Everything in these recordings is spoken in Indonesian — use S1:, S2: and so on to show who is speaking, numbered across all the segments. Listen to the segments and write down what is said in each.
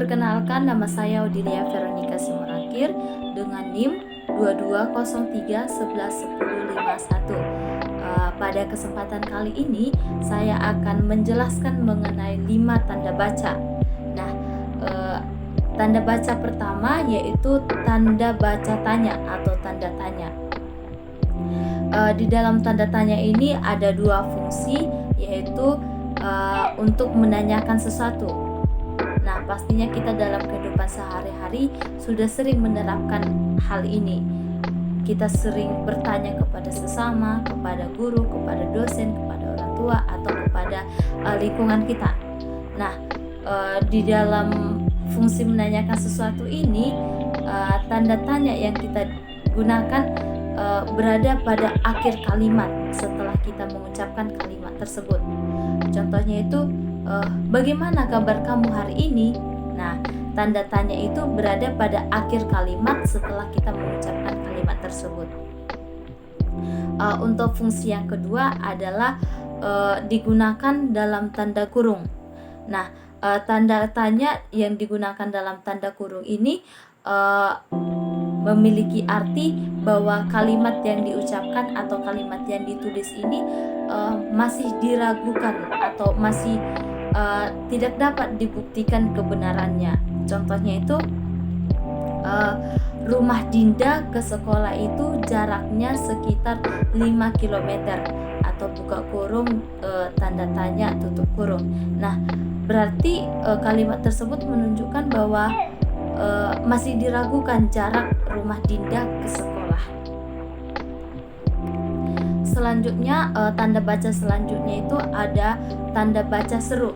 S1: Perkenalkan, nama saya Odilia Veronica Simarangkir dengan NIM 2203111051. Pada kesempatan kali ini saya akan menjelaskan mengenai 5 tanda baca. Nah, tanda baca pertama yaitu tanda baca tanya atau tanda tanya. Di dalam tanda tanya ini ada 2 fungsi, yaitu untuk menanyakan sesuatu. Nah, pastinya kita dalam kehidupan sehari-hari sudah sering menerapkan hal ini. Kita sering bertanya kepada sesama, kepada guru, kepada dosen, kepada orang tua, atau kepada lingkungan kita. Nah, di dalam fungsi menanyakan sesuatu ini, tanda tanya yang kita gunakan berada pada akhir kalimat setelah kita mengucapkan kalimat tersebut. Contohnya itu, bagaimana kabar kamu hari ini? Nah, tanda tanya itu berada pada akhir kalimat setelah kita mengucapkan kalimat tersebut. Untuk fungsi yang kedua adalah digunakan dalam tanda kurung. Nah, tanda tanya yang digunakan dalam tanda kurung ini memiliki arti bahwa kalimat yang diucapkan atau kalimat yang ditulis ini masih diragukan atau masih tidak dapat dibuktikan kebenarannya. Contohnya itu, rumah Dinda ke sekolah itu jaraknya sekitar 5 km atau buka kurung tanda tanya tutup kurung. Nah, berarti kalimat tersebut menunjukkan bahwa masih diragukan jarak rumah Dinda ke sekolah. Selanjutnya, tanda baca selanjutnya itu ada tanda baca seru.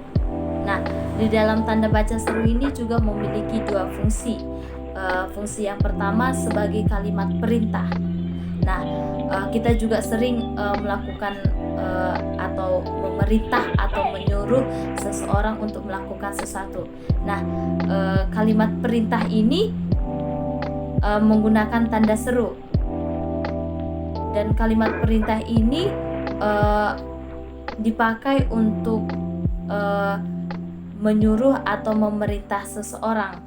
S1: Nah, di dalam tanda baca seru ini juga memiliki 2 fungsi. Fungsi yang pertama sebagai kalimat perintah. Nah, kita juga sering melakukan atau memerintah atau menyuruh seseorang untuk melakukan sesuatu. Nah, kalimat perintah ini menggunakan tanda seru. Dan kalimat perintah ini dipakai untuk menyuruh atau memerintah seseorang.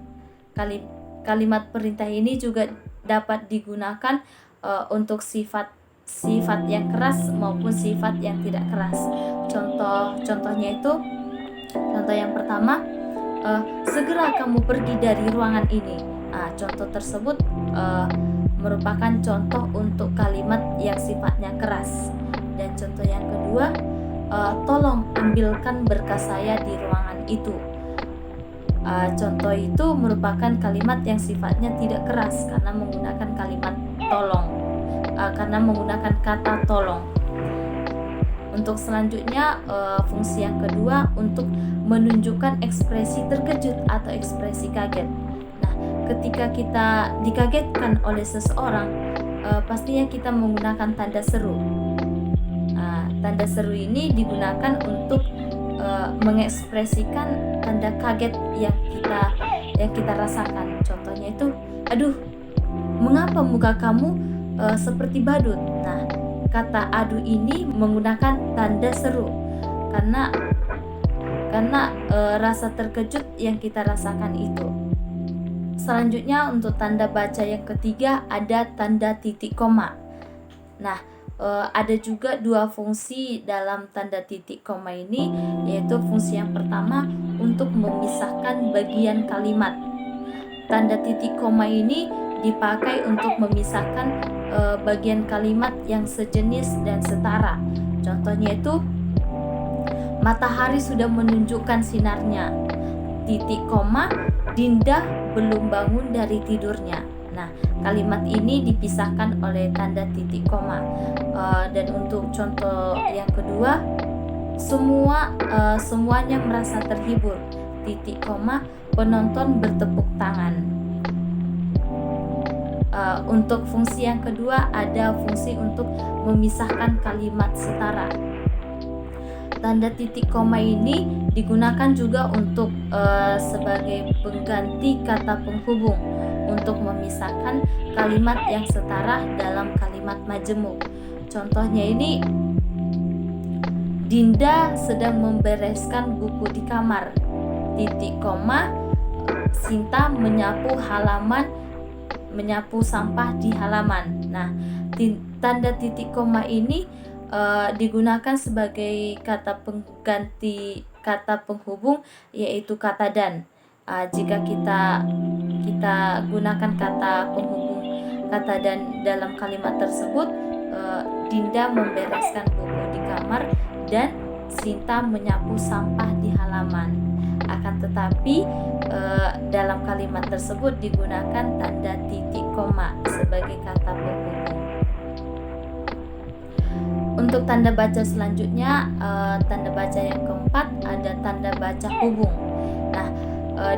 S1: Kalimat perintah ini juga dapat digunakan untuk sifat yang keras maupun sifat yang tidak keras. Contohnya itu, contoh yang pertama, segera kamu pergi dari ruangan ini. Contoh tersebut merupakan contoh untuk kalimat yang sifatnya keras. Dan contoh yang kedua, tolong ambilkan berkas saya di ruangan itu. Contoh itu merupakan kalimat yang sifatnya tidak keras karena menggunakan kalimat tolong, karena menggunakan kata tolong. Untuk selanjutnya, fungsi yang kedua untuk menunjukkan ekspresi terkejut atau ekspresi kaget. Nah, ketika kita dikagetkan oleh seseorang, pastinya kita menggunakan tanda seru. Tanda seru ini digunakan untuk mengekspresikan tanda kaget yang kita rasakan. Contohnya itu, aduh, mengapa muka kamu seperti badut? Nah, kata aduh ini menggunakan tanda seru karena rasa terkejut yang kita rasakan itu. Selanjutnya, untuk tanda baca yang ketiga ada tanda titik koma. Nah, ada juga 2 fungsi dalam tanda titik koma ini, yaitu fungsi yang pertama untuk memisahkan bagian kalimat. Tanda titik koma ini dipakai untuk memisahkan bagian kalimat yang sejenis dan setara. Contohnya itu, matahari sudah menunjukkan sinarnya. Titik koma, Dinda belum bangun dari tidurnya. Nah, kalimat ini dipisahkan oleh tanda titik koma. Dan untuk contoh yang kedua, semuanya merasa terhibur. Titik koma, penonton bertepuk tangan. Untuk fungsi yang kedua ada fungsi untuk memisahkan kalimat setara. Tanda titik koma ini digunakan juga untuk sebagai pengganti kata penghubung untuk memisahkan kalimat yang setara dalam kalimat majemuk. Contohnya ini, Dinda sedang membereskan buku di kamar. Titik koma, Sinta menyapu sampah di halaman. Nah, tanda titik koma ini digunakan sebagai kata pengganti kata penghubung, yaitu kata dan. Jika kita gunakan kata penghubung kata dan dalam kalimat tersebut, Dinda membereskan buku di kamar dan Sinta menyapu sampah di halaman. Akan tetapi dalam kalimat tersebut digunakan tanda titik koma sebagai kata penghubung. Untuk tanda baca selanjutnya, tanda baca yang keempat ada tanda baca hubung. Nah,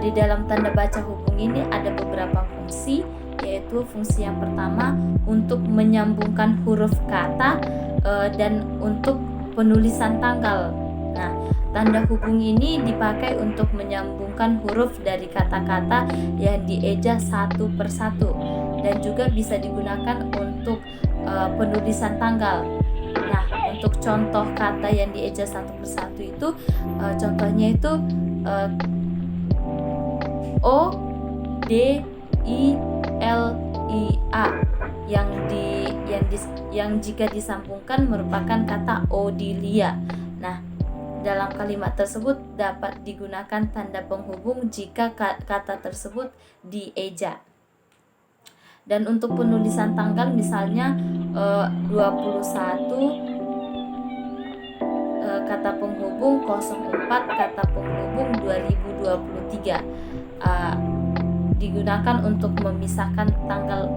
S1: di dalam tanda baca hubung ini ada beberapa fungsi, yaitu fungsi yang pertama untuk menyambungkan huruf kata dan untuk penulisan tanggal. Nah, tanda hubung ini dipakai untuk menyambungkan huruf dari kata-kata yang dieja satu persatu, dan juga bisa digunakan untuk penulisan tanggal. Nah, untuk contoh kata yang dieja satu persatu itu, contohnya itu O D I L I A yang jika disambungkan merupakan kata Odilia. Nah, dalam kalimat tersebut dapat digunakan tanda penghubung jika kata tersebut dieja. Dan untuk penulisan tanggal misalnya 21 kata penghubung 04 kata penghubung 2023 digunakan untuk memisahkan tanggal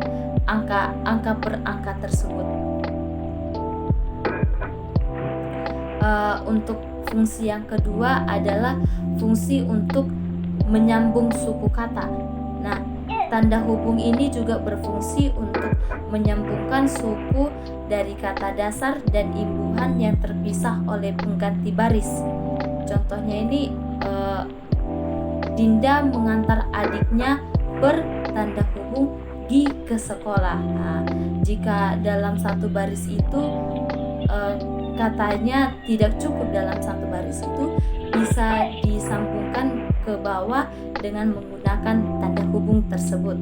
S1: angka per angka tersebut. Untuk fungsi yang kedua adalah fungsi untuk menyambung suku kata. Nah, tanda hubung ini juga berfungsi untuk menyambungkan suku dari kata dasar dan imbuhan yang terpisah oleh pengganti baris. Contohnya ini Dinda mengantar adiknya bertanda hubung pergi ke sekolah. Nah, jika dalam satu baris itu katanya tidak cukup dalam satu baris itu, bisa disambungkan ke bawah dengan menggunakan tanda hubung tersebut.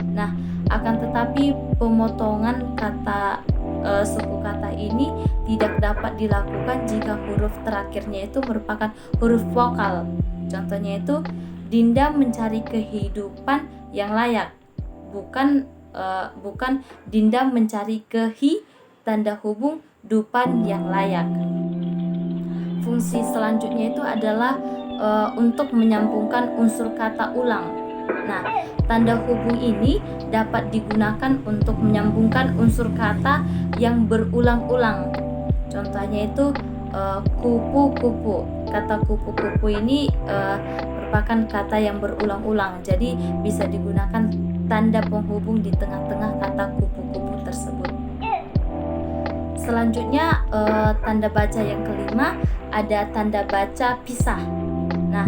S1: Nah, akan tetapi pemotongan kata suku kata ini tidak dapat dilakukan jika huruf terakhirnya itu merupakan huruf vokal. Contohnya itu, Dinda mencari kehidupan yang layak, bukan Dinda mencari tanda hubung dupan yang layak. Fungsi selanjutnya itu adalah untuk menyambungkan unsur kata ulang. Nah, tanda hubung ini dapat digunakan untuk menyambungkan unsur kata yang berulang-ulang. Contohnya itu kupu-kupu. Kata kupu-kupu ini merupakan kata yang berulang-ulang, jadi bisa digunakan tanda penghubung di tengah-tengah kata kupu-kupu tersebut. Selanjutnya tanda baca yang kelima ada tanda baca pisah. Nah,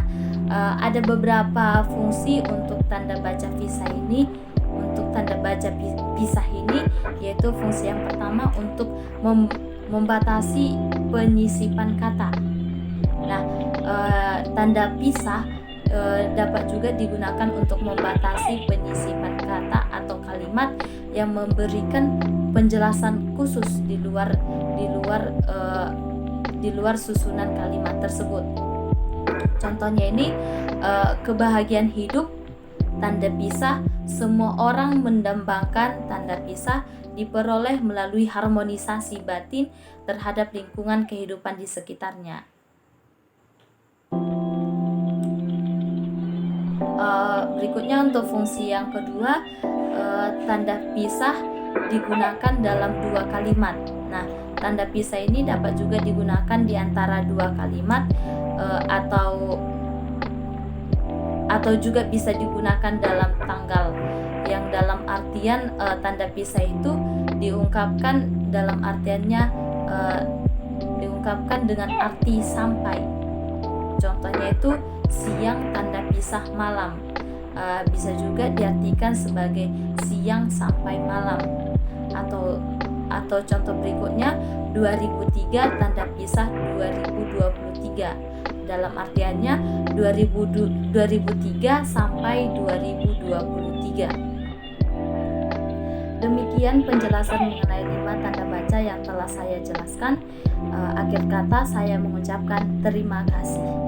S1: ada beberapa fungsi untuk tanda baca pisah ini. Untuk tanda baca pisah ini, yaitu fungsi yang pertama untuk membatasi penyisipan kata. Nah, tanda pisah dapat juga digunakan untuk membatasi penyisipan kata atau kalimat yang memberikan penjelasan khusus di luar susunan kalimat tersebut. Contohnya ini kebahagiaan hidup, tanda pisah, semua orang mendambangkan tanda pisah diperoleh melalui harmonisasi batin terhadap lingkungan kehidupan di sekitarnya. Berikutnya untuk fungsi yang kedua, tanda pisah digunakan dalam dua kalimat. Nah, tanda pisah ini dapat juga digunakan di antara dua kalimat atau juga bisa digunakan dalam tanggal, yang dalam artian tanda pisah itu diungkapkan dengan arti sampai. Contohnya itu siang tanda pisah malam, bisa juga diartikan sebagai siang sampai malam. Atau contoh berikutnya 2003 tanda pisah 2023, dalam artiannya 2003 sampai 2023. Demikian penjelasan mengenai 5 tanda baca yang telah saya jelaskan. Akhir kata saya mengucapkan terima kasih.